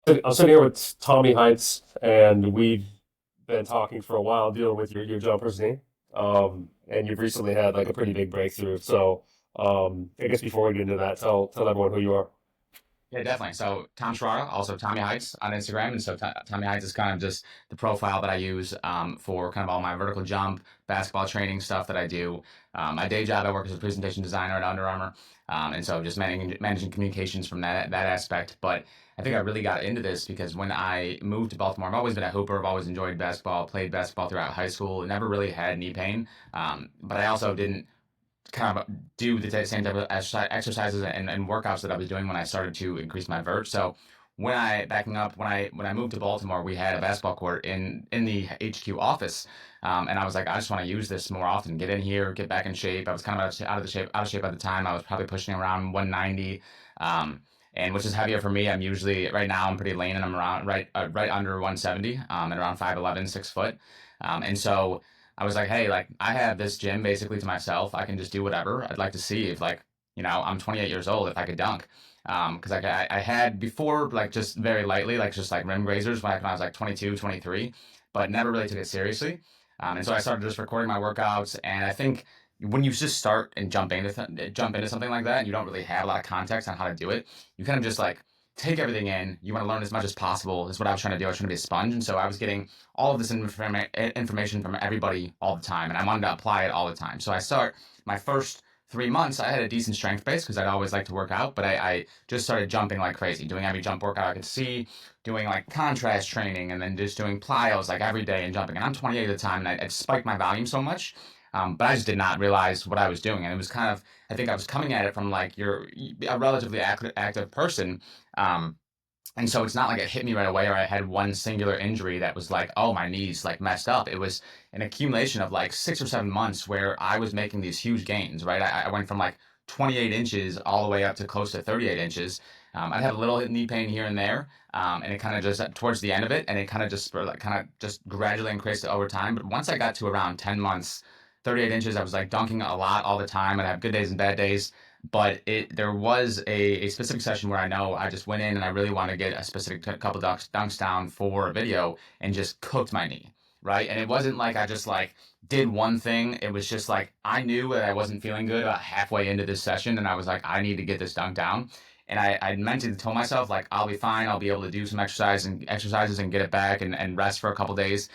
I'm sitting here with Tommy Heights, and we've been talking for a while, dealing with your jumper's knee. And you've recently had like a pretty big breakthrough. So, I guess before we get into that, tell everyone who you are. Yeah, definitely. So Tom Schroeder, also Tommy Heights on Instagram, and so Tommy Heights is kind of just the profile that I use for kind of all my vertical jump, basketball training stuff that I do. My day job, I work as a presentation designer at Under Armour, and so just managing communications from that aspect. But I think I really got into this because when I moved to Baltimore, I've always been a hooper. I've always enjoyed basketball, played basketball throughout high school, never really had knee pain. But I also didn't kind of do the same type of exercises and workouts that I was doing when I started to increase my vert. So when I moved to Baltimore, we had a basketball court in the HQ office, and I was like, I just want to use this more often. Get in here, get back in shape. I was kind of out of shape at the time. I was probably pushing around 190. And which is heavier for me. I'm usually right now I'm pretty lean and I'm around right under 170, at around 5'11", 6 foot. And so I was like, hey, like I have this gym basically to myself. I can just do whatever. I'd like to see if I'm 28 years old, if I could dunk. Because I had before, like just very lightly, like just like rim grazers when I was like 22, 23, but never really took it seriously. And so I started just recording my workouts. And I think when you just start and jump into something like that, and you don't really have a lot of context on how to do it, you kind of just like take everything in. You want to learn as much as possible. Is what I was trying to do. I was trying to be a sponge, and so I was getting all of this information from everybody all the time, and I wanted to apply it all the time. So I start my first 3 months, I had a decent strength base because I'd always liked to work out, but I just started jumping like crazy, doing every jump workout I could see, doing like contrast training, and then just doing plyos like every day and jumping. And I'm 28 at the time, and I spiked my volume so much. But I just did not realize what I was doing. And it was kind of, I think I was coming at it from like you're a relatively active person. Um, and so it's not like it hit me right away or I had one singular injury that was like, oh, my knee's like messed up. It was an accumulation of like 6 or 7 months where I was making these huge gains, right? I went from like 28 inches all the way up to close to 38 inches. I'd have a little knee pain here and there. And it kind of just towards the end of it, and it kind of just like kind of just gradually increased over time. But once I got to around 10 months, 38 inches, I was like dunking a lot all the time. I'd have good days and bad days, but there was a specific session where I know I just went in and I really wanted to get a specific couple dunks down for a video and just cooked my knee, right? And it wasn't like I just like did one thing. It was just like I knew that I wasn't feeling good about halfway into this session, and I was like, I need to get this dunk down. And I mentally told myself like I'll be fine. I'll be able to do some exercises and get it back and rest for a couple days.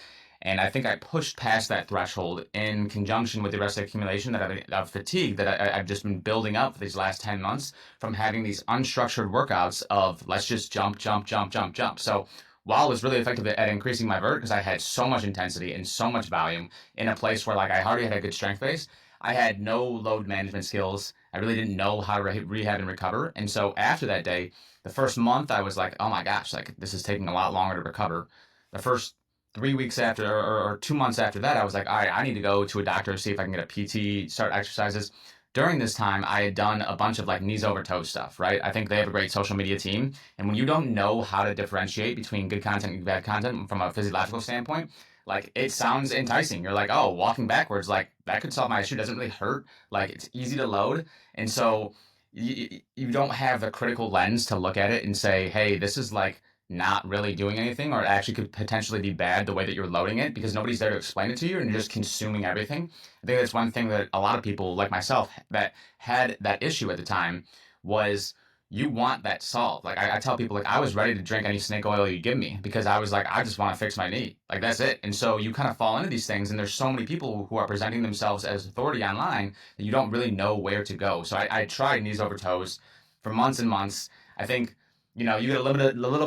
And I think I pushed past that threshold in conjunction with the rest of the accumulation of fatigue that I've just been building up for these last 10 months from having these unstructured workouts of let's just jump, jump, jump, jump, jump. So while it was really effective at increasing my vert because I had so much intensity and so much volume in a place where like I already had a good strength base, I had no load management skills. I really didn't know how to rehab and recover. And so after that day, the first month I was like, oh my gosh, like this is taking a lot longer to recover. The first 3 weeks after or 2 months after that, I was like, all right, I need to go to a doctor, see if I can get a PT, start exercises. During this time, I had done a bunch of like knees over toes stuff, right? I think they have a great social media team. And when you don't know how to differentiate between good content and bad content from a physiological standpoint, like it sounds enticing. You're like, oh, walking backwards, like that could solve my issue. Doesn't really hurt. Like it's easy to load. And so you don't have a critical lens to look at it and say, hey, this is like not really doing anything or it actually could potentially be bad the way that you're loading it because nobody's there to explain it to you and you're just consuming everything. I think that's one thing that a lot of people like myself that had that issue at the time was you want that solved. Like I tell people like I was ready to drink any snake oil you give me because I was like I just want to fix my knee. Like that's it. And so you kind of fall into these things and there's so many people who are presenting themselves as authority online that you don't really know where to go. So I tried knees over toes for months and months. I think you get a little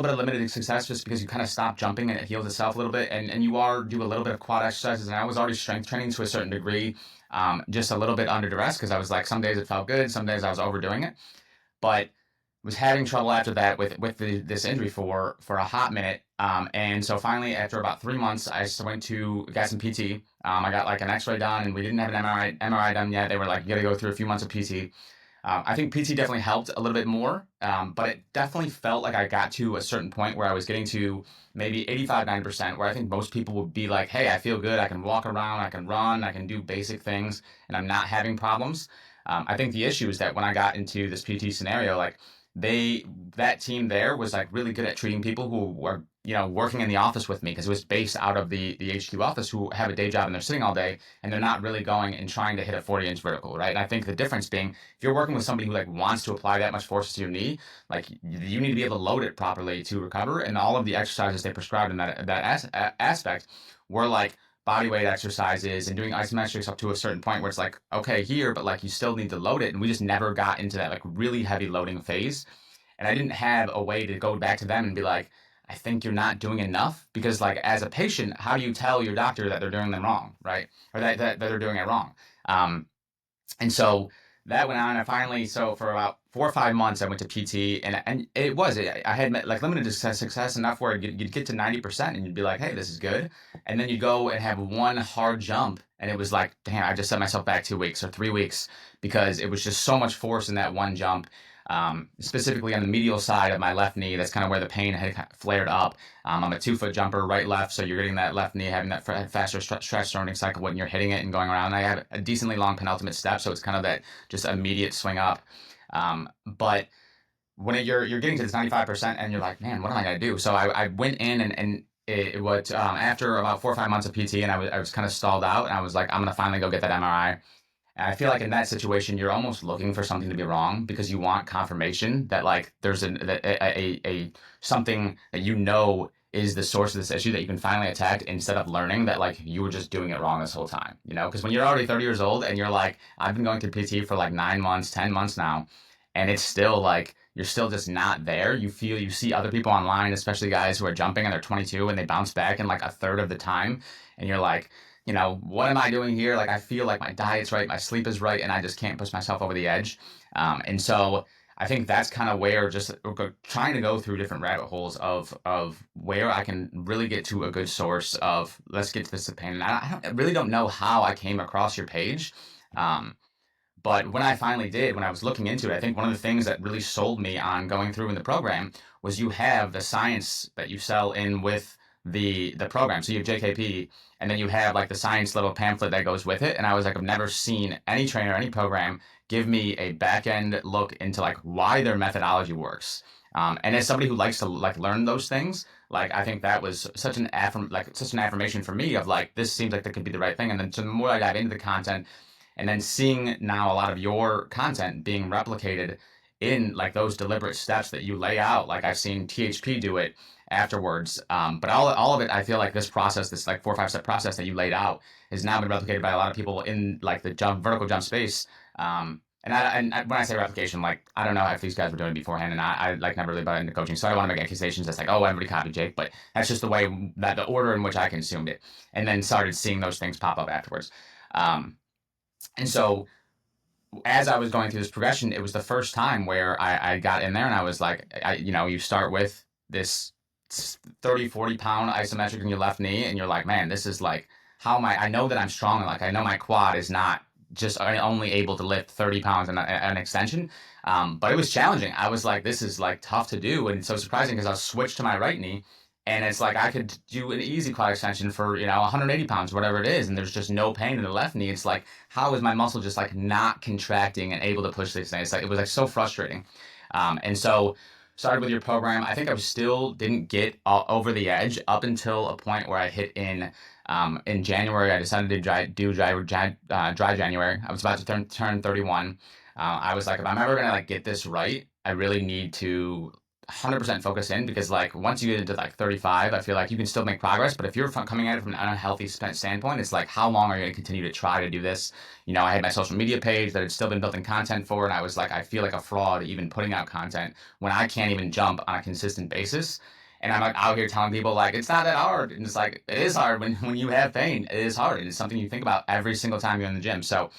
bit of limited success just because you kind of stop jumping and it heals itself a little bit, and you are do a little bit of quad exercises. And I was already strength training to a certain degree, just a little bit under duress because I was like some days it felt good, some days I was overdoing it, but was having trouble after that with this injury for a hot minute. And so finally, after about 3 months, I just went to got some PT. I got like an X-ray done, and we didn't have an MRI done yet. They were like, you got to go through a few months of PT. I think PT definitely helped a little bit more, but it definitely felt like I got to a certain point where I was getting to maybe 85, 90%, where I think most people would be like, hey, I feel good. I can walk around, I can run, I can do basic things, and I'm not having problems. I think the issue is that when I got into this PT scenario, like they that team there was like really good at treating people who were working in the office with me, because it was based out of the HQ office, who have a day job and they're sitting all day and they're not really going and trying to hit a 40-inch vertical, right? And I think the difference being, if you're working with somebody who like wants to apply that much force to your knee, like you need to be able to load it properly to recover. And all of the exercises they prescribed in that aspect were like body weight exercises and doing isometrics up to a certain point where it's like, okay, here, but like you still need to load it. And we just never got into that like really heavy loading phase. And I didn't have a way to go back to them and be like, I think you're not doing enough. Because like as a patient, how do you tell your doctor that they're doing them wrong, right? Or that they're doing it wrong? Um, and so that went on. And finally, so for about 4 or 5 months, I went to PT, and I had like limited success enough where you'd get to 90% and you'd be like, hey, this is good. And then you'd go and have one hard jump. And it was like, damn, I just set myself back 2 weeks or 3 weeks because it was just so much force in that one jump. Specifically on the medial side of my left knee, that's kind of where the pain had flared up. I'm a 2 foot jumper, right, left. So you're getting that left knee, having that faster stretch learning cycle when you're hitting it and going around. And I have a decently long penultimate step. So it's kind of that just immediate swing up. But when you're getting to this 95% and you're like, man, what am I going to do? So I went in and it was after about 4 or 5 months of PT, and I was kind of stalled out, and I was like, I'm going to finally go get that MRI. And I feel like in that situation, you're almost looking for something to be wrong because you want confirmation that like there's a something that is the source of this issue that you can finally attack, instead of learning that like you were just doing it wrong this whole time. Because when you're already 30 years old and you're like, I've been going to PT for like 9 months, 10 months now, and it's still like you're still just not there. You see other people online, especially guys who are jumping and they're 22 and they bounce back in like a third of the time, and you're like, what am I doing here? Like, I feel like my diet's right, my sleep is right, and I just can't push myself over the edge. And so I think that's kind of where just trying to go through different rabbit holes of where I can really get to a good source of let's get to this pain. And I really don't know how I came across your page. Um, but when I finally did, when I was looking into it, I think one of the things that really sold me on going through in the program was you have the science that you sell in with the program. So you have JKP, and then you have like the science little pamphlet that goes with it. And I was like, I've never seen any trainer, any program give me a back end look into like why their methodology works. And as somebody who likes to like learn those things, like I think that was such an affirmation for me of like this seems like that could be the right thing. And then so the more I dive into the content, and then seeing now a lot of your content being replicated in like those deliberate steps that you lay out, like I've seen THP do it afterwards. But all of it, I feel like this process, this like 4 or 5 step process that you laid out, has now been replicated by a lot of people in like the vertical jump space. When I say replication, like I don't know if these guys were doing it beforehand, and I like never really bought into coaching, so I don't want to make accusations that's like, oh, everybody copied Jake, but that's just the way that the order in which I consumed it, and then started seeing those things pop up afterwards. Um, and so as I was going through this progression, it was the first time where I got in there and I was like, you start with this 30, 40 pound isometric in your left knee, and you're like, man, this is like, how am I know that I'm strong. And like, I know my quad is not just only able to lift 30 pounds in an extension. But it was challenging. I was like, this is like tough to do. And so surprising because I switched to my right knee, and it's like I could do an easy quad extension for 180 pounds, whatever it is, and there's just no pain in the left knee. It's like, how is my muscle just like not contracting and able to push these things? It's like it was like so frustrating. And so started with your program. I think I still didn't get over the edge up until a point where I hit in January. I decided to dry January. I was about to turn 31. I was like, if I'm ever gonna like get this right, I really need to 100% focus in, because like once you get into like 35, I feel like you can still make progress, but if you're coming at it from an unhealthy standpoint, it's like, how long are you going to continue to try to do this? I had my social media page that had still been building content for, and I was like, I feel like a fraud even putting out content when I can't even jump on a consistent basis. And I'm like out here telling people like it's not that hard, and it's like it is hard when you have pain. It is hard, and it's something you think about every single time you're in the gym. So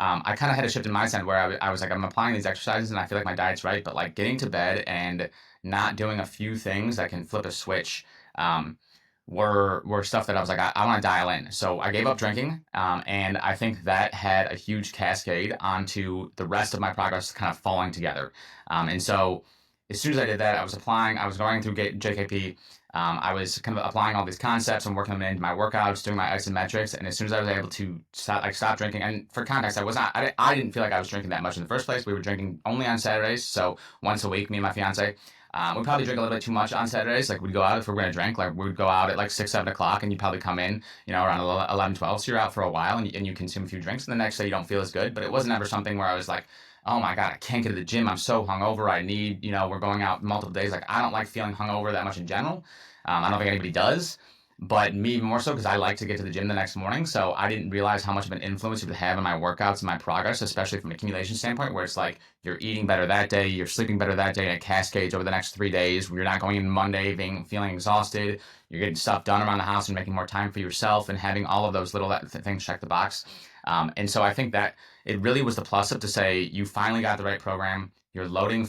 I kind of had a shift in mindset where I was like, I'm applying these exercises and I feel like my diet's right, but like getting to bed and not doing a few things that can flip a switch um, were stuff that I was like, I want to dial in. So I gave up drinking, and I think that had a huge cascade onto the rest of my progress kind of falling together. And so as soon as I did that, I was applying. I was going through JKP. I was kind of applying all these concepts and working them into my workouts, doing my isometrics. And as soon as I was able to stop drinking, and for context, I was not. I didn't feel like I was drinking that much in the first place. We were drinking only on Saturdays, so once a week, me and my fiance. We probably drink a little bit too much on Saturdays. Like we'd go out if we are gonna drink. Like we'd go out at like 6, 7 o'clock, and you'd probably come in, around 11, 12. So you're out for a while, and you consume a few drinks, and the next day you don't feel as good. But it wasn't ever something where I was like, oh my God, I can't get to the gym. I'm so hungover. I need, we're going out multiple days. Like I don't like feeling hungover that much in general. I don't think anybody does, but me more so because I like to get to the gym the next morning. So I didn't realize how much of an influence it would have on my workouts and my progress, especially from an accumulation standpoint, where it's like you're eating better that day, you're sleeping better that day, and it cascades over the next 3 days. Where you're not going in Monday feeling exhausted. You're getting stuff done around the house and making more time for yourself and having all of those little things check the box. And so I think that it really was the plus up to say you finally got the right program. You're loading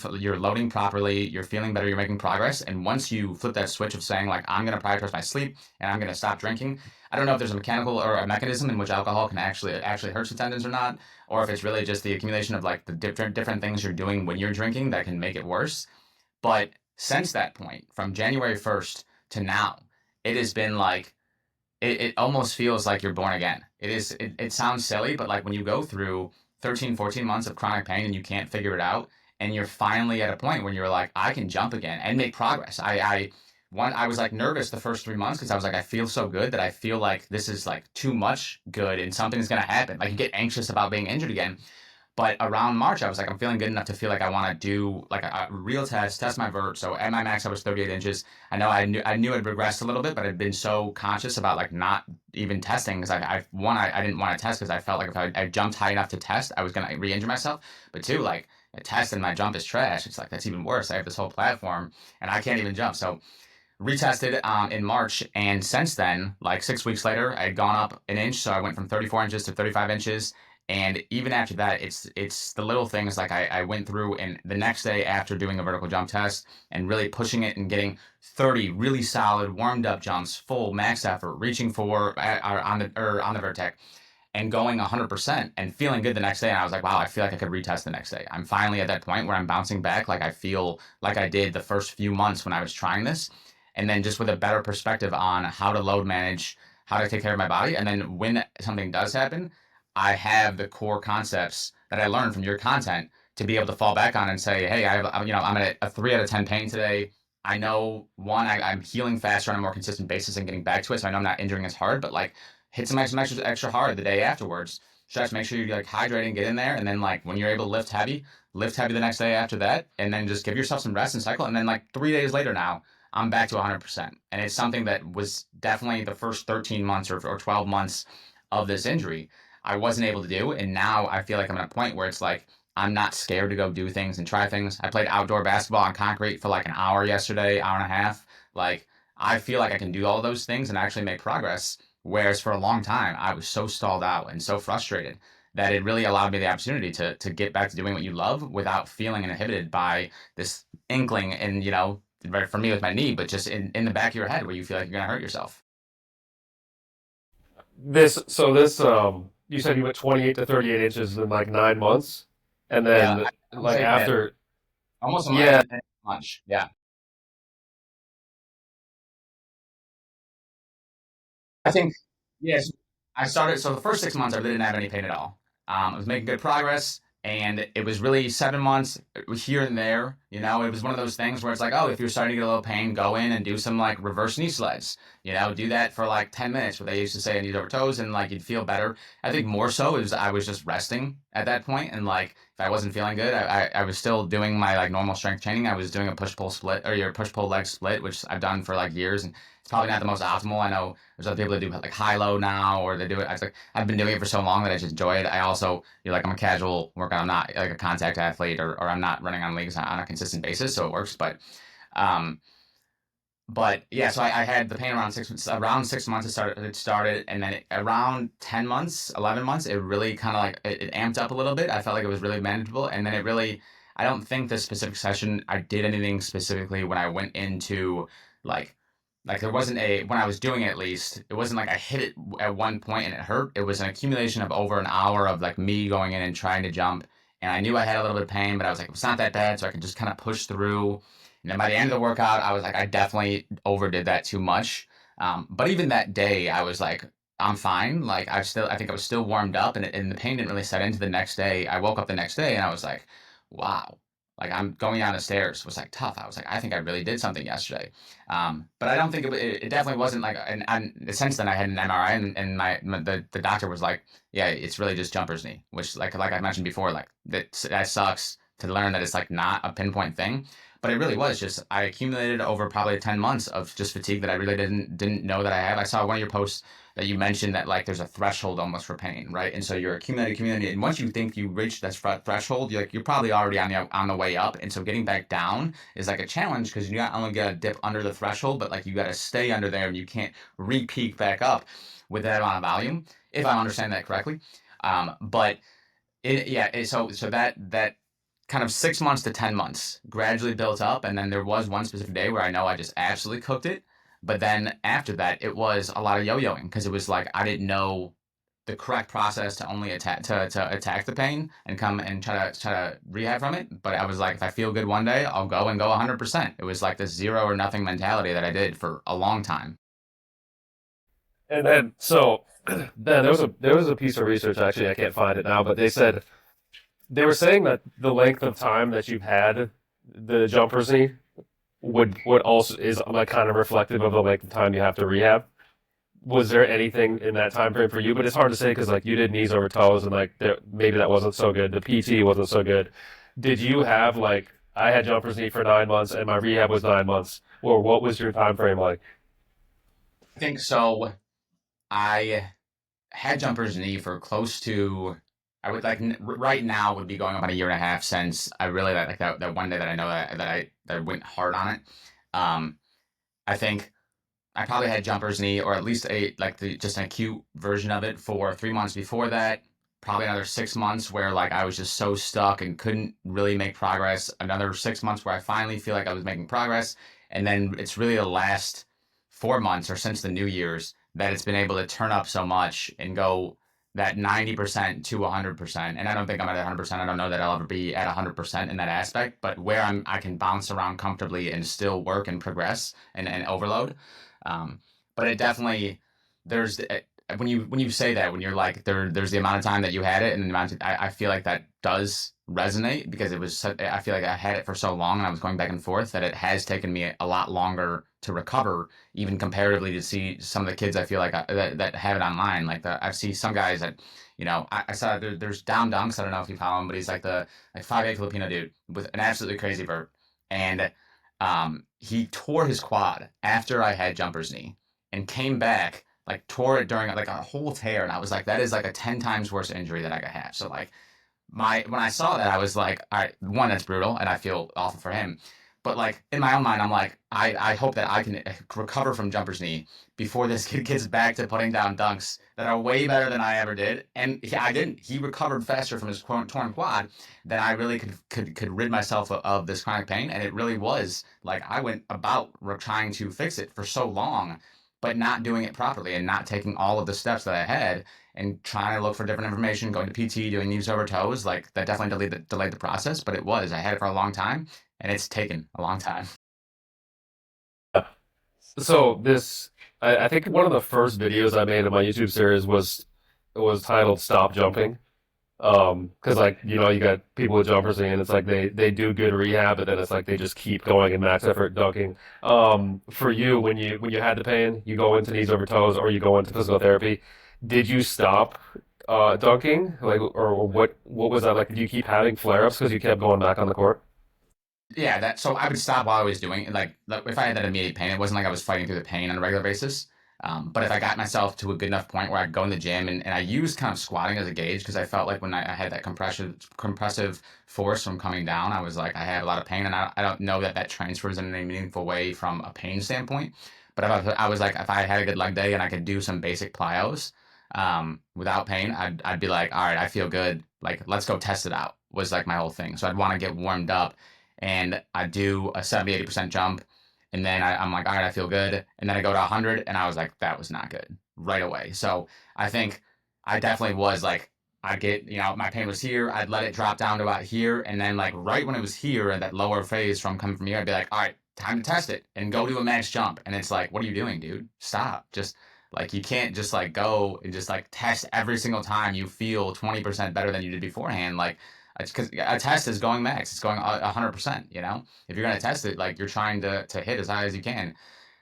properly. You're feeling better. You're making progress. And once you flip that switch of saying like I'm going to prioritize my sleep and I'm going to stop drinking, I don't know if there's a mechanical or a mechanism in which alcohol can actually hurt the tendons or not, or if it's really just the accumulation of like the different things you're doing when you're drinking that can make it worse. But since that point, from January 1st to now, it has been like it almost feels like you're born again. It sounds silly, but like when you go through 13, 14 months of chronic pain and you can't figure it out, and you're finally at a point where you're like, I can jump again and make progress. I was like nervous the first 3 months because I was like, I feel so good that I feel like this is like too much good and something's gonna happen. Like you get anxious about being injured again. But around March, I was like, I'm feeling good enough to feel like I want to do like a real test my vert. So at my max, I was 38 inches. I know I knew I'd regressed a little bit, but I'd been so conscious about like not even testing because I didn't want to test because I felt like if I jumped high enough to test, I was gonna re-injure myself. But two, like a test and my jump is trash. It's like that's even worse. I have this whole platform and I can't even jump. So retested in March, and since then, like 6 weeks later, I had gone up an inch, so I went from 34 inches to 35 inches. And even after that, it's the little things like I went through, and the next day after doing a vertical jump test and really pushing it and getting 30 really solid warmed up jumps, full max effort, reaching for on the vertex and going 100% and feeling good the next day. And I was like, wow, I feel like I could retest the next day. I'm finally at that point where I'm bouncing back like I feel like I did the first few months when I was trying this. And then just with a better perspective on how to load manage, how to take care of my body. And then when something does happen, I have the core concepts that I learned from your content to be able to fall back on and say, hey, I'm at a 3 out of 10 pain today. I know one, I'm healing faster on a more consistent basis and getting back to it. So I know I'm not injuring as hard, but like hit some extra hard the day afterwards. Just make sure you're like hydrating, get in there, and then like when you're able to lift heavy the next day after that, and then just give yourself some rest and cycle. And then like 3 days later now, I'm back to 100%. And it's something that was definitely the first 13 months or 12 months of this injury I wasn't able to do. And now I feel like I'm at a point where it's like I'm not scared to go do things and try things. I played outdoor basketball on concrete for like an hour yesterday, hour and a half. Like I feel like I can do all of those things and actually make progress. Whereas for a long time, I was so stalled out and so frustrated that it really allowed me the opportunity to get back to doing what you love without feeling inhibited by this inkling and, for me with my knee, but just in the back of your head where you feel like you're going to hurt yourself. You said you went 28 to 38 inches in like 9 months, and Yeah, then I would like say that after, almost a yeah, lunch. Yeah. I think, yes, I started. So the first 6 months, I really didn't have any pain at all. I was making good progress, and it was really 7 months here and there. It was one of those things where it's like, oh, if you're starting to get a little pain, go in and do some like reverse knee sleds. Do that for like 10 minutes, where they used to say knees over toes, and like you'd feel better. I think more so is I was just resting at that point, and like if I wasn't feeling good, I was still doing my like normal strength training. I was doing a push pull split or your push pull leg split, which I've done for like years, and it's probably not the most optimal. I know there's other people that do like high low now, or they do it. I was like, I've been doing it for so long that I just enjoy it. I also, I'm a casual worker. I'm not like a contact athlete, or I'm not running on leagues on a consistent basis, so it works. Um, but yeah, so I had the pain around 6 months it started, and then around 10 months, 11 months, it really kind of like it amped up a little bit. I felt like it was really manageable, and then I don't think this specific session I did anything specifically when I went into like there wasn't when I was doing it, at least it wasn't like I hit it at one point and it hurt. It was an accumulation of over an hour of like me going in and trying to jump and I knew I had a little bit of pain, but I was like, it's not that bad, so I could just kind of push through. And then by the end of the workout, I was like, I definitely overdid that too much. But even that day, I was like, I'm fine. Like I think I was still warmed up, and the pain didn't really set into the next day. I woke up the next day and I was like, wow. Like I'm going down the stairs was like tough. I was like, I think I really did something yesterday. But I don't think it definitely wasn't like, and since then I had an MRI, the doctor was like, yeah, it's really just jumper's knee, which like I mentioned before, like that sucks to learn that it's like not a pinpoint thing, but it really was just I accumulated over probably 10 months of just fatigue that I really didn't know that I have. I saw one of your posts that you mentioned that like there's a threshold almost for pain, right? And so you're accumulating, and once you think you reach that threshold, you're probably already on the way up, and so getting back down is like a challenge because you not only got to dip under the threshold, but like you got to stay under there, and you can't re-peak back up with that amount of volume, if I understand that correctly. But so that kind of 6 months to 10 months gradually built up, and then there was one specific day where I know I just absolutely cooked it. But then after that, it was a lot of yo-yoing because it was like I didn't know the correct process to only attack the pain and come and try to rehab from it. But I was like, if I feel good one day, I'll go and go 100%. It was like this zero or nothing mentality that I did for a long time. And then so then there was a piece of research, actually I can't find it now, but they were saying that the length of time that you've had the jumper's knee would also is like kind of reflective of the length of time you have to rehab. Was there anything in that time frame for you? But it's hard to say because like you did knees over toes and like maybe that wasn't so good. The PT wasn't so good. Did you have like I had jumper's knee for 9 months and my rehab was 9 months? Or what was your time frame like? I think so. I had jumper's knee for close to I would like right now would be going on a year and a half since I really like that one day that I know that I went hard on it. Um, I think I probably had jumper's knee or at least a like the just an acute version of it for 3 months before that. Probably another 6 months where like I was just so stuck and couldn't really make progress. Another 6 months where I finally feel like I was making progress, and then it's really the last 4 months or since the New Year's that it's been able to turn up so much and go that 90% to 100%. And I don't think I'm at 100%. I don't know that I'll ever be at 100% in that aspect, but where I can bounce around comfortably and still work and progress and overload. Um, but it definitely there's when you say that when you're like there's the amount of time that you had it and the amount I feel like that does resonate because I feel like I had it for so long and I was going back and forth that it has taken me a lot longer to recover even comparatively to see some of the kids I feel like that have it online like I've seen some guys that I saw there's Down Dunks. I don't know if you follow him, but he's like the like 5'8" Filipino dude with an absolutely crazy vert. And he tore his quad after I had jumper's knee and came back, like tore it during like a whole tear. And I was like, that is like a 10 times worse injury that I could have. So like when I saw that, I was like, all right, one, that's brutal, and I feel awful for him. But like in my own mind, I'm like, I hope that I can recover from jumper's knee before this kid gets back to putting down dunks that are way better than I ever did. And I didn't. He recovered faster from his torn quad than I really could rid myself of this chronic pain. And it really was like I went about trying to fix it for so long, but not doing it properly and not taking all of the steps that I had and trying to look for different information, going to PT, doing knees over toes, like that definitely delayed the process. But it was I had it for a long time, and it's taken a long time. So I think one of the first videos I made in my YouTube series was titled "Stop Jumping." Because like you got people with jumpers and it's like they do good rehab, but then it's like they just keep going in max effort dunking. For you, when you had the pain, you go into knees over toes or you go into physical therapy. Did you stop dunking? Like, or what was that like? Did you keep having flare-ups because you kept going back on the court? Yeah, that so I would stop while I was doing it. Like if I had that immediate pain, it wasn't like I was fighting through the pain on a regular basis. But if I got myself to a good enough point where I go in the gym and I used kind of squatting as a gauge because I felt like when I had that compressive force from coming down, I was like I had a lot of pain, and I don't know that that transfers in any meaningful way from a pain standpoint. But if I was like if I had a good leg day and I could do some basic plyos without pain, I'd be like, all right, I feel good. Like let's go test it out. Was like my whole thing. So I'd want to get warmed up and I do a 70, 80% jump. And then I'm like, all right, I feel good. And then I go to 100, and I was like, that was not good right away. So I think I definitely was like I'd get, my pain was here. I'd let it drop down to about here. And then, like, right when it was here and that lower phase from coming from here, I'd be like, all right, time to test it and go do a max jump. And it's like, what are you doing, dude? Stop. Just like, you can't just like go and just like test every single time you feel 20% better than you did beforehand. Like, because a test is going max, it's going 100%. If you're going to test it, like, you're trying to hit as high as you can.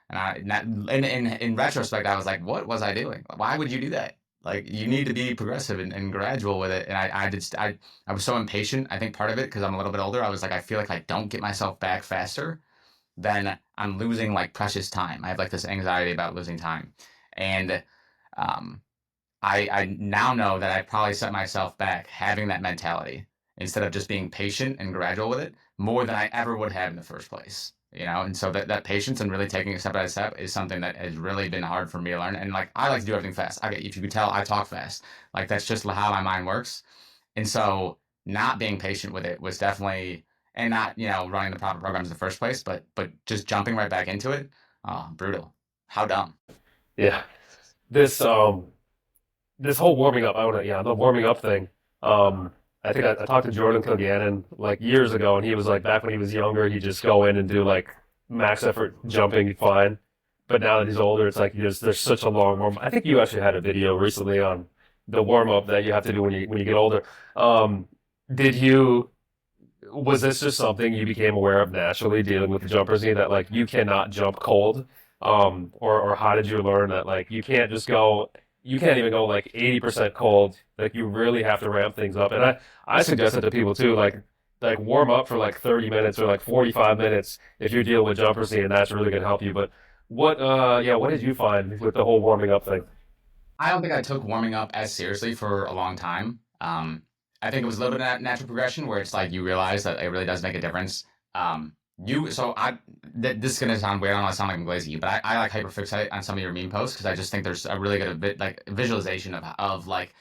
And in retrospect, I was like, what was I doing? Why would you do that? Like, you need to be progressive and gradual with it. And I was so impatient. I think part of it, because I'm a little bit older, I was like, I feel like I don't get myself back faster, then I'm losing like precious time. I have like this anxiety about losing time. And um, I now know that I probably set myself back having that mentality instead of just being patient and gradual with it more than I ever would have in the first place. And so that patience and really taking it step by step is something that has really been hard for me to learn. And like, I like to do everything fast. If you could tell, I talk fast. Like, that's just how my mind works. And so not being patient with it was definitely, and not, running the proper programs in the first place, but just jumping right back into it. Oh, brutal. How dumb. Yeah. This this whole warming up, yeah, the warming up thing. Um, I think I talked to Jordan Kilgannon like years ago, and he was like back when he was younger, he'd just go in and do like max effort jumping fine. But now that he's older, it's like there's such a long warm. I think you actually had a video recently on the warm up that you have to do when you get older. Um, did you was this just something you became aware of naturally dealing with the jumpers that like you cannot jump cold? Or how did you learn that like you can't even go like 80% cold. Like you really have to ramp things up. And I suggest it to people too, like warm up for like 30 minutes or like 45 minutes if you're dealing with jumpers and that's really gonna help you. But what did you find with the whole warming up thing? I don't think I took warming up as seriously for a long time. I think it was a little bit of natural progression where it's like you realize that it really does make a difference. Um, this is gonna sound weird. I don't want to sound like I'm lazy, but I like hyperfixate on some of your meme posts because I just think there's a really good bit like visualization of like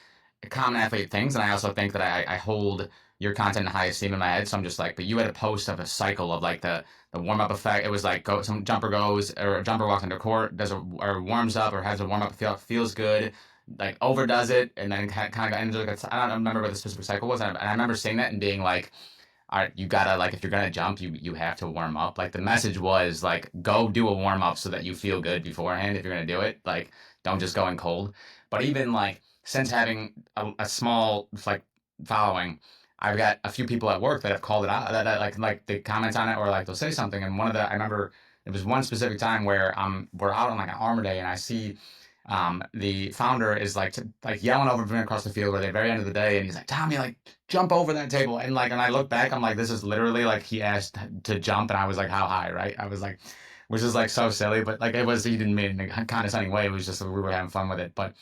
common athlete things, and I also think that I hold your content in high esteem in my head. So I'm just like, but you had a post of a cycle of like the warm up effect. It was like some jumper goes or a jumper walks under court, or warms up or has a warm up feels good, like overdoes it, and then kind of ends like I don't remember what the specific cycle was, and I remember saying that and being like, all right, you gotta like if you're gonna jump, you have to warm up. Like the message was like, go do a warm up so that you feel good beforehand if you're gonna do it. Like, don't just go in cold. But even like since having a small like following, I've got a few people at work that have called it out that like they comment on it or like they'll say something. And I remember it was one specific time where we're out on like an armor day and I see the founder is like like yelling over me across the field at the very end of the day, and he's like, "Tommy, like jump over that table." And like, and I look back, I'm like, this is literally like he asked to jump, and I was like, how high, right? I was like, which is like so silly, but like it was he didn't mean it in a condescending way. It was just we were having fun with it, but.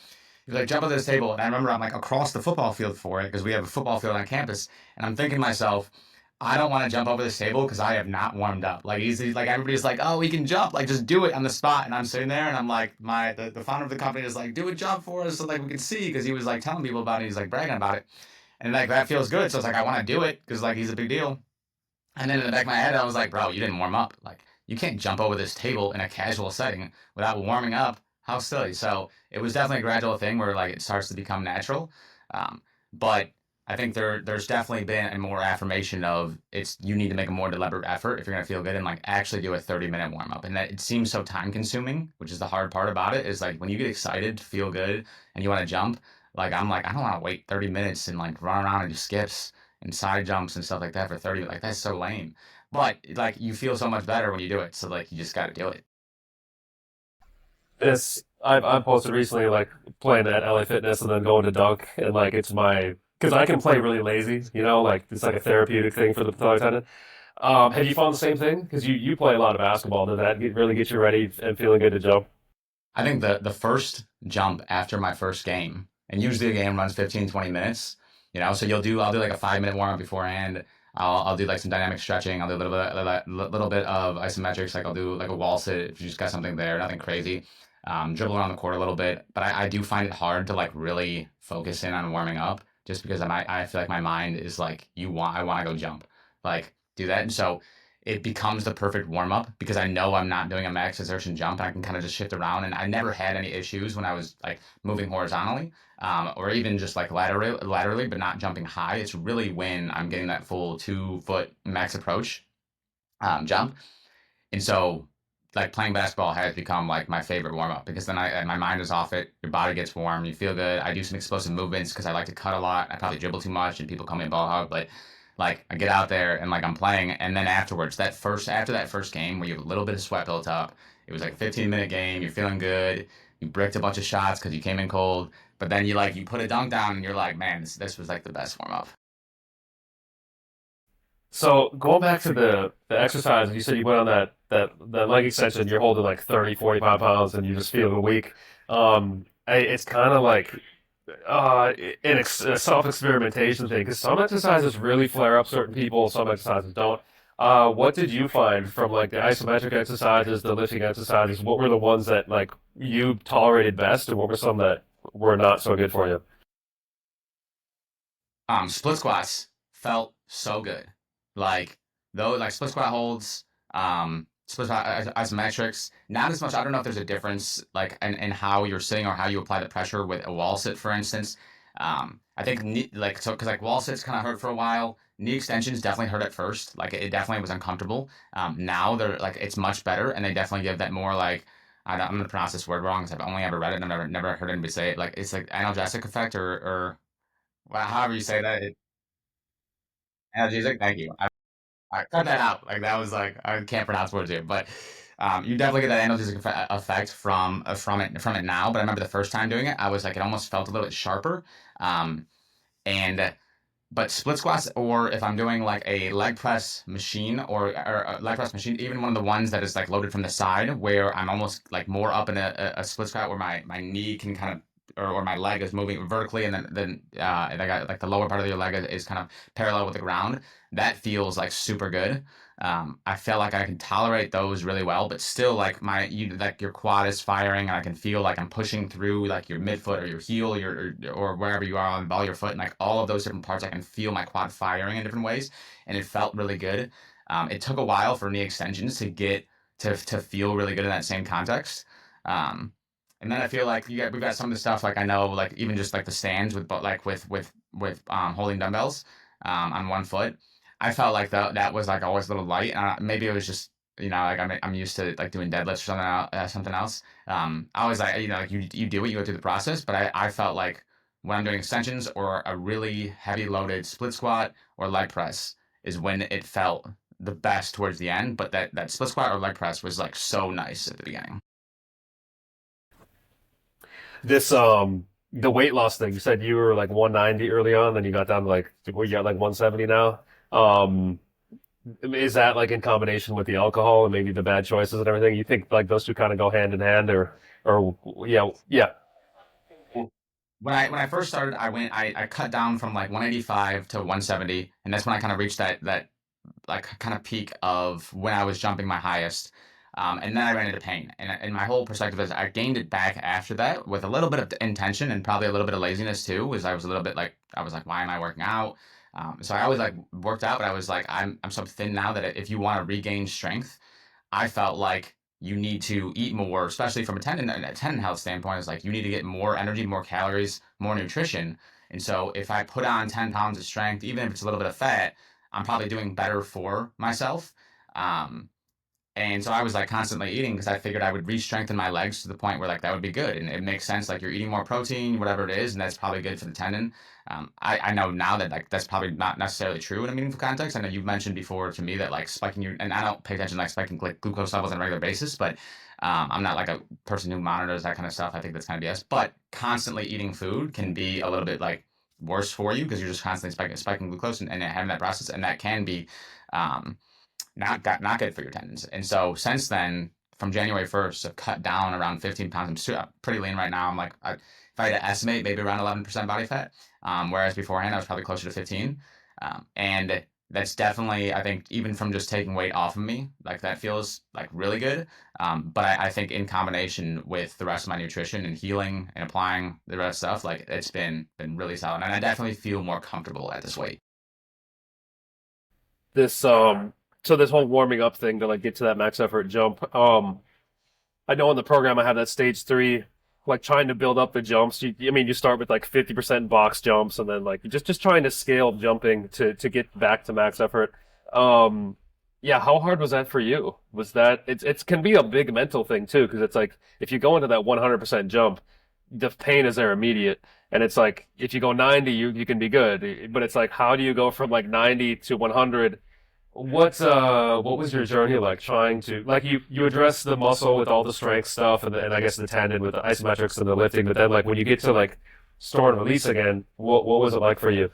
He was like, jump over this table. And I remember I'm like across the football field for it because we have a football field on campus. And I'm thinking to myself, I don't want to jump over this table because I have not warmed up. Like he's like everybody's like, oh, he can jump, like just do it on the spot. And I'm sitting there and I'm like, the founder of the company is like, do a jump for us so like we can see because he was like telling people about it. He's like bragging about it, and like that feels good. So it's like I want to do it because like he's a big deal. And then in the back of my head, I was like, bro, you didn't warm up. Like, you can't jump over this table in a casual setting without warming up. How silly. So it was definitely a gradual thing where like it starts to become natural. But I think there's definitely been a more affirmation of you need to make a more deliberate effort if you're gonna feel good and like actually do a 30-minute warm up. And that it seems so time consuming, which is the hard part about it, is like when you get excited to feel good and you want to jump, like I'm like, I don't want to wait 30 minutes and like run around and do skips and side jumps and stuff like that for 30. Like that's so lame. But like you feel so much better when you do it. So like you just got to do it. This I've posted recently like playing at LA Fitness and then going to dunk and like it's my because I can play really lazy, like it's like a therapeutic thing for the patellar tendon. Have you found the same thing? Because you play a lot of basketball. Does that really get you ready and feeling good to jump? I think the first jump after my first game, and usually the game runs 15 20 minutes, so I'll do like a 5 minute warm up beforehand. I'll do like some dynamic stretching. I'll do a little bit of isometrics. Like I'll do like a wall sit if you just got something there, nothing crazy. Dribble around the court a little bit, but I do find it hard to like really focus in on warming up just because I feel like my mind is like I want to go jump, like do that. And so it becomes the perfect warm up because I know I'm not doing a max exertion jump. I can kind of just shift around, and I never had any issues when I was like moving horizontally, or even just like laterally, but not jumping high. It's really when I'm getting that full 2 foot max approach jump, and so like playing basketball has become like my favorite warm up because then my mind is off it. Your body gets warm. You feel good. I do some explosive movements because I like to cut a lot. I probably dribble too much, and people call me a ball hog, but like I get out there and like I'm playing, and then afterwards, that first after that first game where you have a little bit of sweat built up, it was like a 15-minute game. You're feeling good. You bricked a bunch of shots because you came in cold, but then you put a dunk down, and you're like, man, this was like the best warm up. So going back to the exercise, you said you went on that leg extension, you're holding like 30, 45 pounds and you just feel weak. It's kind of like a self-experimentation thing because some exercises really flare up certain people, some exercises don't. What did you find from like the isometric exercises, the lifting exercises? What were the ones that like you tolerated best, and what were some that were not so good for you? Split squats felt so good. Like though, like split squat holds, split squat isometrics. Not as much. I don't know if there's a difference like in how you're sitting or how you apply the pressure with a wall sit, for instance. I think like so because like wall sits kind of hurt for a while. Knee extensions definitely hurt at first. Like it definitely was uncomfortable. Now they're like it's much better, and they definitely give that more like. I'm gonna pronounce this word wrong because I've only ever read it and I've never heard anybody say it. Like it's like analgesic effect or well, however you say that, analgesic. Thank you. I cut that out. Like that was like I can't pronounce words here, but you definitely get that analgesic effect from it now. But I remember the first time doing it, I was like it almost felt a little bit sharper. Um, and but split squats, or if I'm doing like a leg press machine or a leg press machine, even one of the ones that is like loaded from the side, where I'm almost like more up in a split squat where my knee can kind of or my leg is moving vertically, and then and I got like the lower part of your leg is kind of parallel with the ground. That feels like super good. I feel like I can tolerate those really well, but still like like your quad is firing, and I can feel like I'm pushing through like your midfoot or your heel or wherever you are on the ball of your foot, and like all of those different parts, I can feel my quad firing in different ways, and it felt really good. It took a while for knee extensions to get to feel really good in that same context. Um, and then I feel like we've got some of the stuff like I know like even just like the stands with but like with holding dumbbells on one foot. I felt like that was like always a little light. Maybe it was just like I'm used to like doing deadlifts or something else. I was like like you do it, you go through the process, but I felt like when I'm doing extensions or a really heavy loaded split squat or leg press is when it felt the best towards the end. But that split squat or leg press was like so nice at the beginning. This the weight loss thing. You said you were like 190 early on, then you got down to like what you got like 170 now. Um, is that like in combination with the alcohol and maybe the bad choices and everything? You think like those two kind of go hand in hand, or yeah, yeah. When I first started, I cut down from like 185 to 170, and that's when I kind of reached that like kind of peak of when I was jumping my highest. And then I ran into pain, and my whole perspective is I gained it back after that with a little bit of intention and probably a little bit of laziness too. Was I was a little bit like I was like, why am I working out? So I always like worked out, but I was like, I'm so thin now that if you want to regain strength, I felt like you need to eat more, especially from a tendon health standpoint. Is like you need to get more energy, more calories, more nutrition. And so if I put on 10 pounds of strength, even if it's a little bit of fat, I'm probably doing better for myself. Um, and so I was like constantly eating because I figured I would re-strengthen my legs to the point where like that would be good. And it makes sense. Like you're eating more protein, whatever it is, and that's probably good for the tendon. I know now that like that's probably not necessarily true in a meaningful context. I know you've mentioned before to me that like spiking your and I don't pay attention to like spiking like glucose levels on a regular basis, but I'm not like a person who monitors that kind of stuff. I think that's kind of BS. But constantly eating food can be a little bit like worse for you because you're just constantly spiking glucose and having that process, and that can be um, not good for your tendons. And so since then, from January 1st, I've cut down around 15 pounds. I'm pretty lean right now. I'm like, if I had to estimate, maybe around 11% body fat. Whereas beforehand, I was probably closer to 15. And that's definitely, I think, even from just taking weight off of me, like that feels like really good. But I think in combination with the rest of my nutrition and healing and applying the rest of stuff, like it's been really solid. And I definitely feel more comfortable at this weight. This So this whole warming up thing to like get to that max effort jump. I know in the program I have that stage three, like trying to build up the jumps. I mean, you start with like 50% box jumps, and then like just trying to scale jumping to get back to max effort. Um, yeah, how hard was that for you? Was that it's can be a big mental thing too, because it's like if you go into that 100% jump, the pain is there immediate, and it's like if you go 90, you can be good, but it's like how do you go from like 90 to 100? What was your journey like trying to like you address the muscle with all the strength stuff and I guess the tendon with the isometrics and the lifting, but then like when you get to like store and release again, what was it like for you?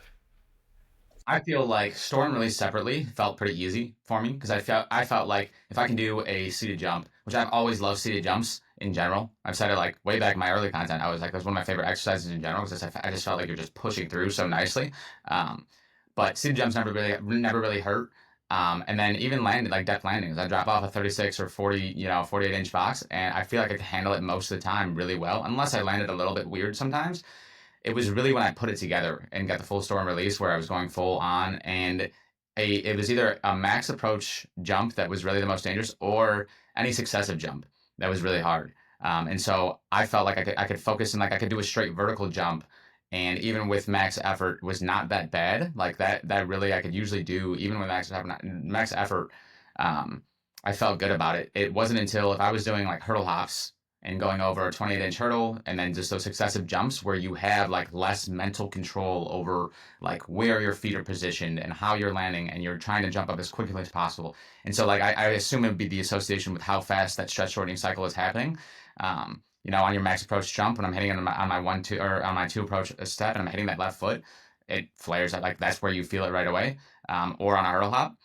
I feel like store and release separately felt pretty easy for me because I felt like if I can do a seated jump, which I've always loved seated jumps in general. I've said it like way back in my early content. I was like, that's one of my favorite exercises in general because I just felt like you're just pushing through so nicely. Um, but seated jumps never really hurt. And then even landed like depth landings, I drop off a 36 or 40, 48-inch box, and I feel like I can handle it most of the time really well, unless I landed a little bit weird sometimes. It was really when I put it together and got the full store and release where I was going full on, and it was either a max approach jump that was really the most dangerous or any successive jump that was really hard. And so I felt like I could focus and like I could do a straight vertical jump, and even with max effort was not that bad. Like that really I could usually do even with max effort. Um, I felt good about it. It wasn't until if I was doing like hurdle hops and going over a 28-inch hurdle and then just those successive jumps where you have like less mental control over like where your feet are positioned and how you're landing and you're trying to jump up as quickly as possible. And so like I assume it would be the association with how fast that stretch shortening cycle is happening. On your max approach jump when I'm hitting on my 1 2 or on my 2 approach step and I'm hitting that left foot, it flares out like that's where you feel it right away. Or on a hurdle hop,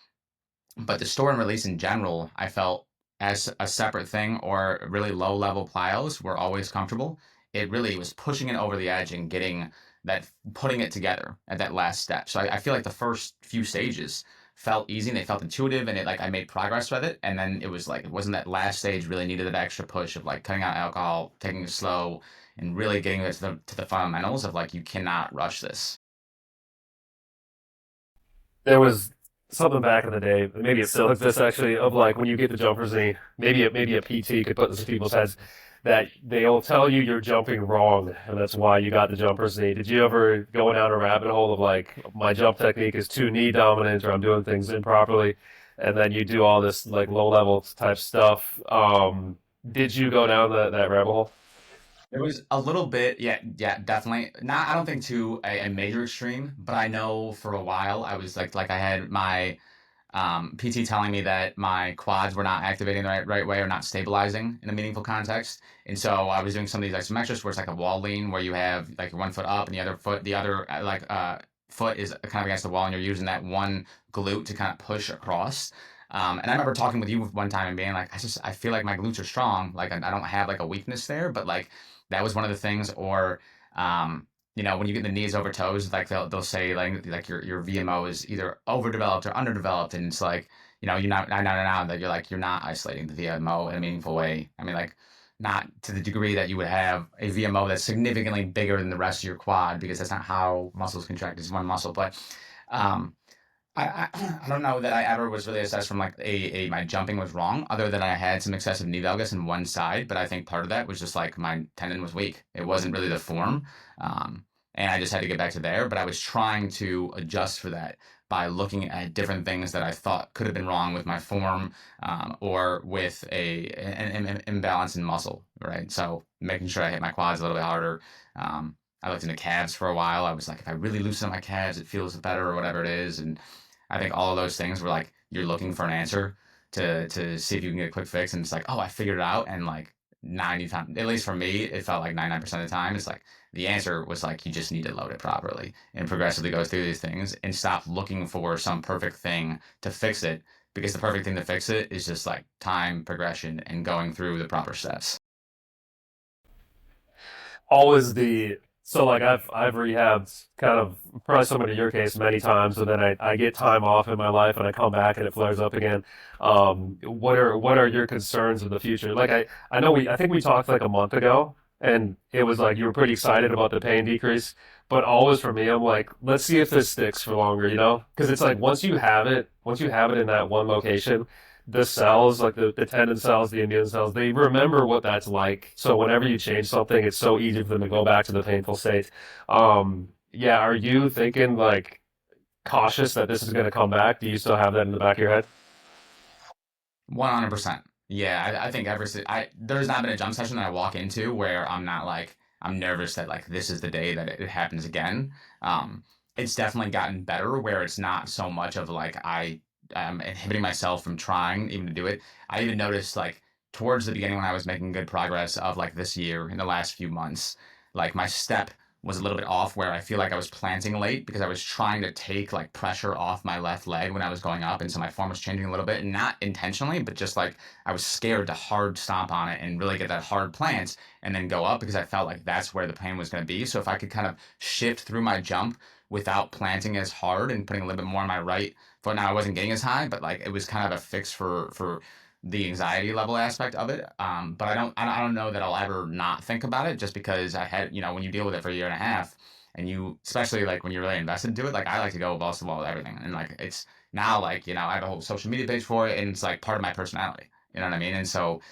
but the store and release in general, I felt as a separate thing or really low level plyos were always comfortable. It really was pushing it over the edge and getting that, putting it together at that last step. So I feel like the first few stages felt easy and they felt intuitive and it like I made progress with it. And then it was like, it wasn't that last stage really needed that extra push of like cutting out alcohol, taking it slow and really getting it to the fundamentals of like, you cannot rush this. There was something back in the day, maybe it still exists actually, of like when you get the jumpers knee, maybe a PT could put this in people's heads that they'll tell you you're jumping wrong, and that's why you got the jumpers knee. Did you ever go down a rabbit hole of like my jump technique is too knee dominant or I'm doing things improperly, and then you do all this like low level type stuff? Did you go down that rabbit hole? It was a little bit, yeah, yeah, definitely. Not, I don't think to a major extreme, but I know for a while I was like I had my PT telling me that my quads were not activating the right way or not stabilizing in a meaningful context. And so I was doing some of these isometrics where it's like a wall lean where you have like one foot up and the other foot is kind of against the wall and you're using that one glute to kind of push across. And I remember talking with you one time and being like, I feel like my glutes are strong. Like I don't have like a weakness there, but like that was one of the things. Or, when you get the knees over toes, like they'll say like your VMO is either overdeveloped or underdeveloped, and it's like you're not now that you're not isolating the VMO in a meaningful way. I mean, like not to the degree that you would have a VMO that's significantly bigger than the rest of your quad because that's not how muscles contract. It's one muscle, but um, I don't know that I ever was really assessed from like my jumping was wrong, other than I had some excessive knee valgus in one side. But I think part of that was just like my tendon was weak. It wasn't really the form, um, and I just had to get back to there. But I was trying to adjust for that by looking at different things that I thought could have been wrong with my form, or with an imbalance in muscle. Right, so making sure I hit my quads a little bit harder. I looked into calves for a while. I was like, if I really loosen up my calves, it feels better or whatever it is, and I think all of those things were like you're looking for an answer to see if you can get a quick fix, and it's like, oh, I figured it out, and like 90 times, at least for me, it felt like 99% of the time, it's like the answer was like you just need to load it properly and progressively go through these things and stop looking for some perfect thing to fix it because the perfect thing to fix it is just like time progression and going through the proper steps. Always the so like I've rehabbed kind of probably similar to your case many times, and then I get time off in my life and I come back and it flares up again. What are your concerns in the future? Like I know I think we talked like a month ago. and it was like you were pretty excited about the pain decrease. But always for me, I'm like, let's see if this sticks for longer, you know? Because it's like once you have it in that one location, the cells, like the tendon cells, the immune cells, they remember what that's like. So whenever you change something, it's so easy for them to go back to the painful state. Yeah, are you thinking like cautious that this is going to come back? Do you still have that in the back of your head? 100%. Yeah, I think there's not been a jump session that I walk into where I'm not like I'm nervous that like this is the day that it happens again. Um, it's definitely gotten better where it's not so much of like I am inhibiting myself from trying even to do it. I even noticed like towards the beginning when I was making good progress of like this year in the last few months, like my step was a little bit off where I feel like I was planting late because I was trying to take like pressure off my left leg when I was going up. And so my form was changing a little bit, not intentionally, but just like I was scared to hard stomp on it and really get that hard plant and then go up because I felt like that's where the pain was going to be. So if I could kind of shift through my jump without planting as hard and putting a little bit more on my right foot. Now I wasn't getting as high, but like it was kind of a fix for the anxiety level aspect of it. But I don't know that I'll ever not think about it just because I had, when you deal with it for a year and a half and you, especially like when you're really invested into it, like I like to go balls to the wall with everything. And like, it's now like, I have a whole social media page for it and it's like part of my personality, you know what I mean? And so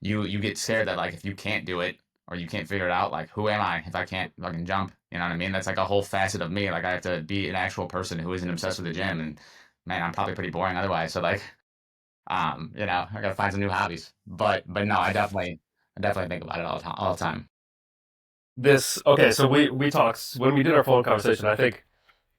you get scared that like, if you can't do it or you can't figure it out, like who am I if I can't fucking jump? You know what I mean? That's like a whole facet of me. Like I have to be an actual person who isn't obsessed with the gym and man, I'm probably pretty boring otherwise. So like, I gotta find some new hobbies. But no, I definitely think about it all the time. This okay, so we talked when we did our phone conversation. I think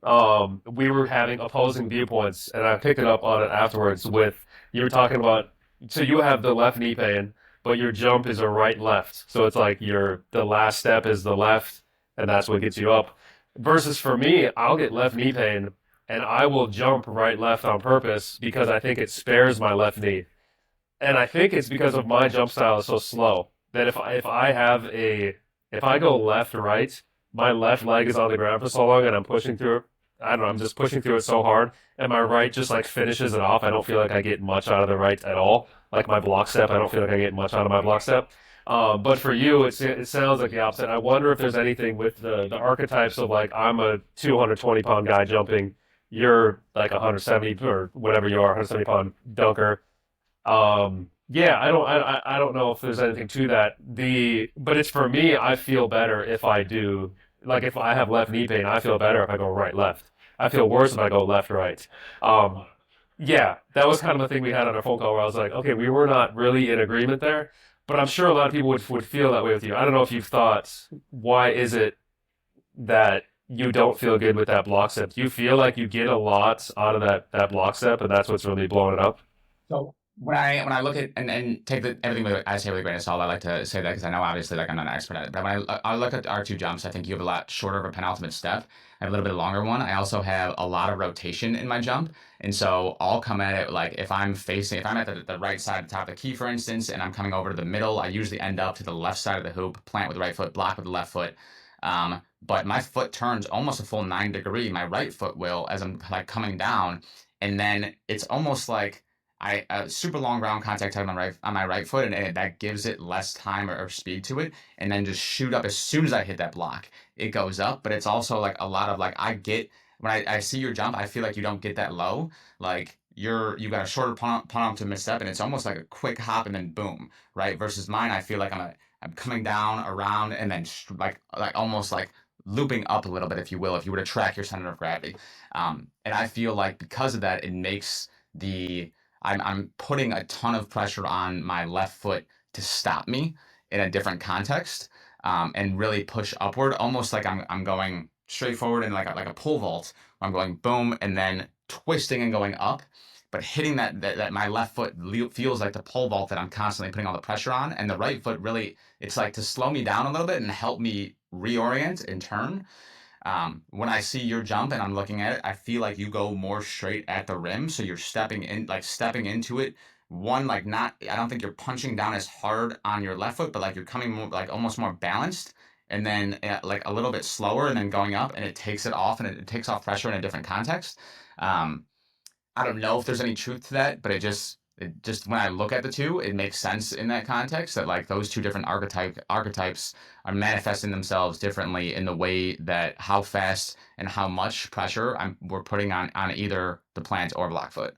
we were having opposing viewpoints, and I picked it up on it afterwards. With you were talking about, so you have the left knee pain, but your jump is a right left. So it's like the last step is the left, and that's what gets you up. Versus for me, I'll get left knee pain, and I will jump right left on purpose because I think it spares my left knee. And I think it's because of my jump style is so slow that if I go left to right, my left leg is on the ground for so long and I'm pushing through it. I don't know, I'm just pushing through it so hard, and my right just like finishes it off. I don't feel like I get much out of the right at all. Like my block step, I don't feel like I get much out of my block step. But for you, it sounds like the opposite. I wonder if there's anything with the archetypes of like I'm a 220 pound guy jumping, you're like 170 or whatever you are, 170 pound dunker. Yeah, I don't know if there's anything to that. But it's for me, I feel better if I do, like if I have left knee pain, I feel better if I go right left. I feel worse if I go left right. Um, yeah, that was kind of the thing we had on our phone call where I was like, okay, we were not really in agreement there, but I'm sure a lot of people would feel that way with you. I don't know if you've thought, why is it that you don't feel good with that block step? Do you feel like you get a lot out of that block step, and that's what's really blowing it up? So when I look at and take everything I say with a grain of salt, I like to say that because I know obviously like I'm not an expert at it. But when I look at our two jumps, I think you have a lot shorter of a penultimate step. I have a little bit longer one. I also have a lot of rotation in my jump, and so I'll come at it like if I'm at the right side of the top of the key, for instance, and I'm coming over to the middle, I usually end up to the left side of the hoop, plant with the right foot, block with the left foot. But my foot turns almost a full 9 degree. My right foot will as I'm like coming down, and then it's almost like I super long ground contact time on my right foot, and that gives it less time or speed to it, and then just shoot up as soon as I hit that block. It goes up, but it's also like a lot of like I get when I see your jump, I feel like you don't get that low. Like you got a shorter pump to misstep, and it's almost like a quick hop and then boom, right? Versus mine, I feel like I'm coming down around and then like almost like looping up a little bit, if you will, if you were to track your center of gravity. And I feel like because of that, it makes the I'm putting a ton of pressure on my left foot to stop me in a different context, and really push upward, almost like I'm going straight forward in like a pole vault. Where I'm going boom and then twisting and going up, but hitting that my left foot feels like the pole vault that I'm constantly putting all the pressure on, and the right foot really it's like to slow me down a little bit and help me reorient and turn. When I see your jump and I'm looking at it, I feel like you go more straight at the rim. So you're stepping into it. One, like not, I don't think you're punching down as hard on your left foot, but like you're coming more, like almost more balanced and then like a little bit slower and then going up and it takes it off and it takes off pressure in a different context. Um, I don't know if there's any truth to that, but just when I look at the two, it makes sense in that context that like those two different archetypes are manifesting themselves differently in the way that how fast and how much pressure we're putting on either the plant or block foot.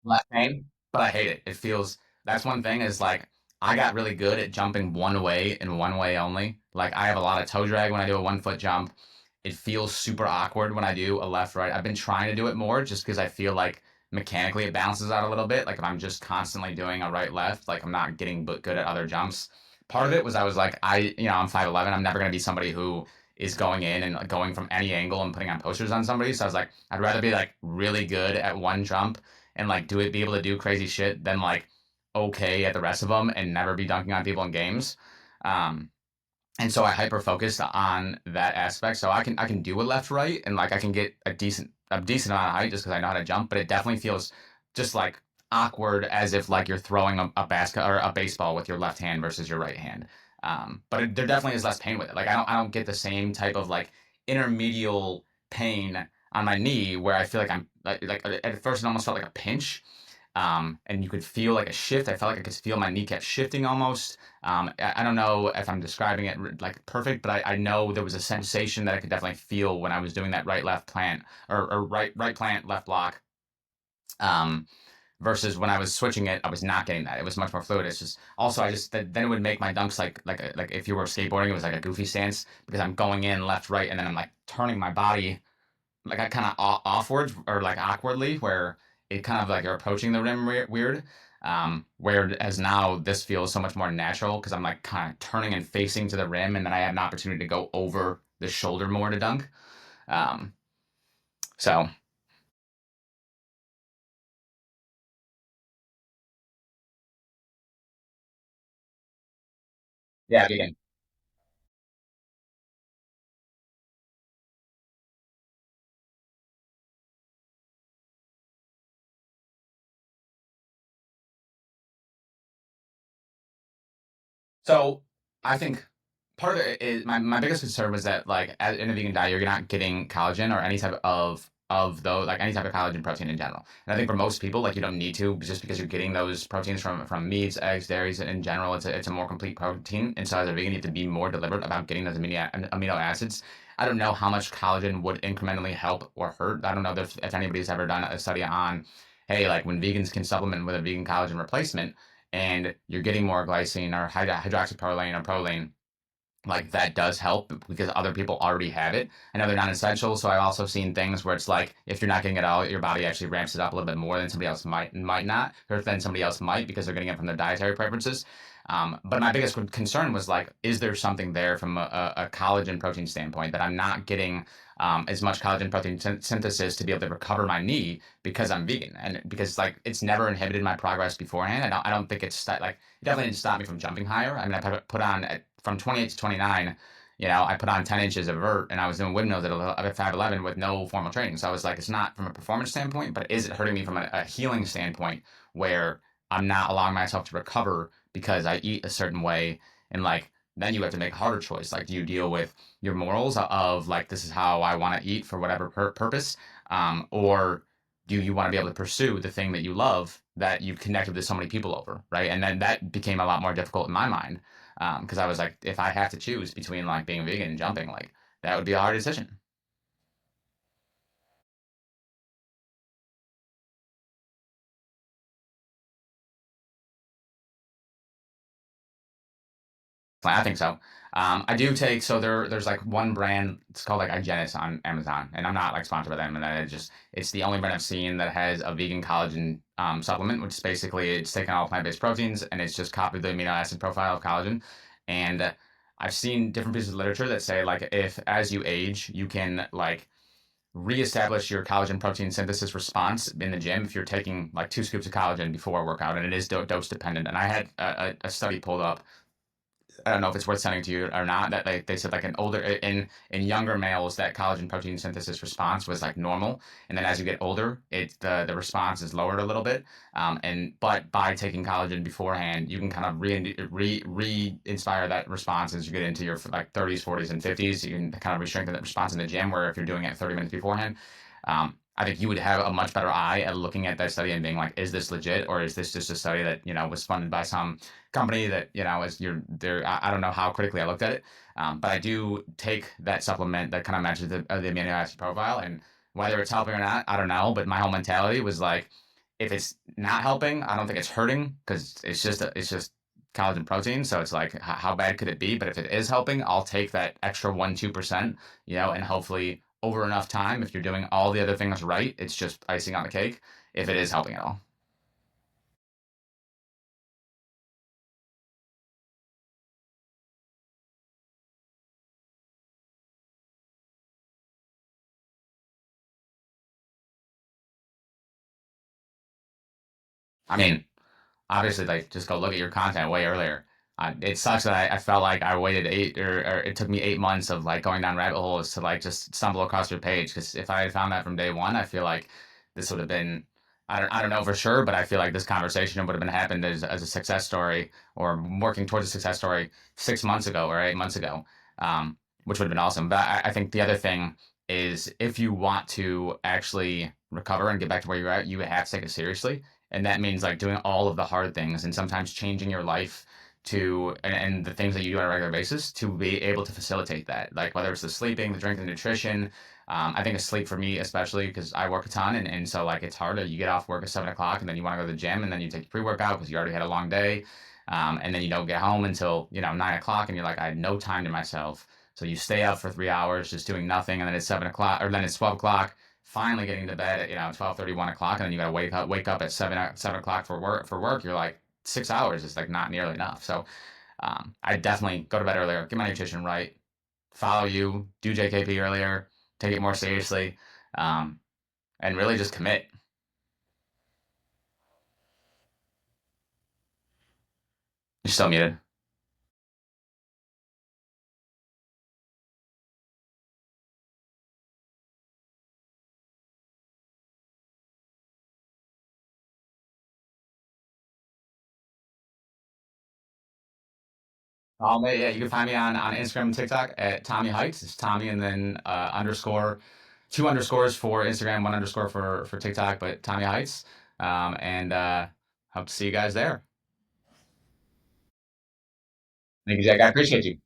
Left pain, but I hate it. It feels that's one thing is like I got really good at jumping one way and one way only. Like I have a lot of toe drag when I do a 1 foot jump. It feels super awkward when I do a left right. I've been trying to do it more just because I feel like mechanically it balances out a little bit. Like if I'm just constantly doing a right left, like I'm not getting good at other jumps. Part of it was I was like I'm 5'11". I'm never gonna be somebody who is going in and like, going from any angle and putting on posters on somebody. So I was like, I'd rather be like really good at one jump and like be able to do crazy shit than like okay at the rest of them and never be dunking on people in games. Um, and so I hyper focused on that aspect. So I can do a left right and like I can get a decent amount of height just because I know how to jump, but it definitely feels just like awkward as if like you're throwing a basket or a baseball with your left hand versus your right hand. There definitely is less pain with it. Like I don't get the same type of like intermedial pain on my knee where I feel like I'm like at first it almost felt like a pinch, and you could feel like a shift. I felt like I could feel my kneecap shifting almost. I don't know if I'm describing it like perfect, but I know there was a sensation that I could definitely feel when I was doing that right left plant or right plant left block. Um, versus when I was switching it, I was not getting that. It was much more fluid. It's just also I just then it would make my dunks like if you were skateboarding, it was like a goofy stance because I'm going in left right and then I'm like turning my body like I kind of offwards or like awkwardly where it kind of like you're approaching the rim weird. Whereas now this feels so much more natural because I'm like kind of turning and facing to the rim, and then I have an opportunity to go over the shoulder more to dunk. Um, so yeah, vegan. So I think part of it is my biggest concern was that like in a vegan diet you're not getting collagen or any type of those like any type of collagen protein in general. And I think for most people like you don't need to just because you're getting those proteins from meats, eggs, dairies in general. It's a more complete protein. And so as a vegan you have to be more deliberate about getting those amino acids. I don't know how much collagen would incrementally help or hurt. I don't know if anybody's ever done a study on hey like when vegans can supplement with a vegan collagen replacement and you're getting more glycine or hydroxyproline or proline, like that does help because other people already have it. I know they're not essential, so I've also seen things where it's like if you're not getting it all, your body actually ramps it up a little bit more than somebody else might not, or then somebody else might because they're getting it from their dietary preferences. But my biggest concern was like, is there something there from a collagen protein standpoint that I'm not getting as much collagen protein synthesis to be able to recover my knee because I'm vegan and because like it's never inhibited my progress beforehand. I don't think it's like it definitely didn't stop me from jumping higher. I mean, I put on from 28 to 29. I put on 10 inches of vert and I was doing windmills at 5'11 with no formal training. So I was like, it's not from a performance standpoint, but is it hurting me from a healing standpoint where I'm not allowing myself to recover because I eat a certain way? And like, then you have to make a harder choice. Like, do you deal with your morals of like, this is how I want to eat for whatever purpose? Or do you want to be able to pursue the thing that you love that you've connected with so many people over? Right. And then that became a lot more difficult in my mind because I was like, if I have to choose between like being vegan and jumping, like that would be a hard decision. I think so. I do take so there's like one brand. It's called like Igenis on Amazon, and I'm not like sponsored by them. And it's the only brand I've seen that has a vegan collagen supplement, which is basically it's taking all plant-based proteins and it's just copied the amino acid profile of collagen. And I've seen different pieces of literature that say like if as you age, you can like reestablish your collagen protein synthesis response in the gym if you're taking like 2 scoops of collagen before a workout, and it is dose dependent. And I had a study pulled up I don't know if it's worth sending to you or not. That they said like an older in younger males that collagen protein synthesis response was like normal, and then as you get older, the response is lowered a little bit. And but by taking collagen beforehand, you can kind of re inspire that response as you get into your like 30s, 40s, and 50s. You can kind of re-strengthen that response in the gym. Where if you're doing it 30 minutes beforehand, I think you would have a much better eye at looking at that study and being like, is this legit, or is this just a study that was funded by some company that is you're there? I don't know how critically I looked at it, but I do take that supplement that kind of matches the amino acid profile, and whether it's helping or not, I don't know. But my whole mentality was like, if it's not helping, I don't think it's hurting because it's just collagen protein. So it's like, how bad could it be? But if it is helping, I'll take that extra 1-2%, and hopefully over enough time, if you're doing all the other things right, it's just icing on the cake if it is helping at all. I mean, obviously, like just go look at your content way earlier. It sucks that I felt like I waited or it took me 8 months of like going down rabbit holes to like just stumble across your page. Because if I had found that from day one, I feel like this would have been, I don't know for sure, but I feel like this conversation would have been happened as a success story or working towards a success story 6 months ago or 8 months ago, um, which would have been awesome. But I think the other thing is if you want to actually recover and get back to where you're at, you have to take it seriously, and that means like doing all of the hard things and sometimes changing your life and the things that you do on a regular basis to be able to facilitate that, like whether it's the sleeping, the drinking, the nutrition. I think it's sleep for me especially because I work a ton, and so like it's harder. You get off work at 7 o'clock and then you want to go to the gym and then you take your pre-workout because you already had a long day, and then you don't get home until 9 o'clock and you're like, I had no time to myself. So you stay up for 3 hours just doing nothing, and then it's 7 o'clock, or then it's 12 o'clock, finally getting to bed at 12:30, 1 o'clock, and then you got to wake up at 7 o'clock for work. You're like, 6 hours is like not nearly enough. So I definitely go to bed earlier, get my nutrition right, follow you, do JKP earlier, take it more seriously, um, and really just commit. You're still muted. Yeah, you can find me on Instagram and TikTok at Tommy Heights. It's Tommy and then underscore, two underscores for Instagram, one underscore for TikTok, but Tommy Heights. And hope to see you guys there. Thank you, Jack. I appreciate you.